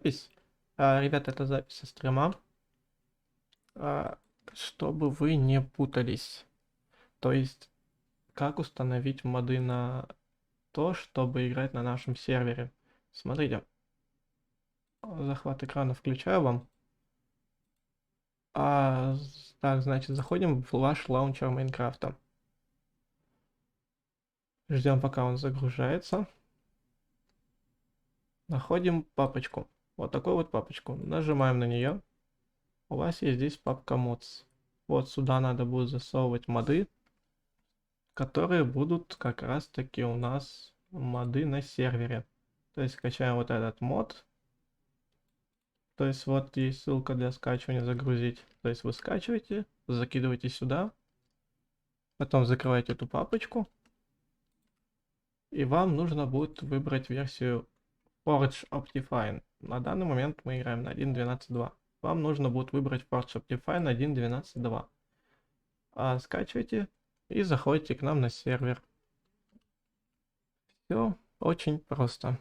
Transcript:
Запись. Ребята, это запись со стрима. Чтобы вы не путались. То есть, как установить моды на то, чтобы играть на нашем сервере. Смотрите. Захват экрана включаю вам. Так, значит, заходим в ваш лаунчер Майнкрафта. Ждем, пока он загружается. Находим папочку. Вот такую вот папочку. Нажимаем на нее. У вас есть здесь папка mods. Вот сюда надо будет засовывать моды, которые будут как раз таки у нас моды на сервере. То есть скачаем вот этот мод. То есть вот есть ссылка для скачивания, загрузить. То есть вы скачиваете, закидываете сюда, потом закрываете эту папочку. И вам нужно будет выбрать версию Forge Optifine. На данный момент мы играем на 1.12.2. Вам нужно будет выбрать Forge Optifine 1.12.2. Скачивайте и заходите к нам на сервер. Все очень просто.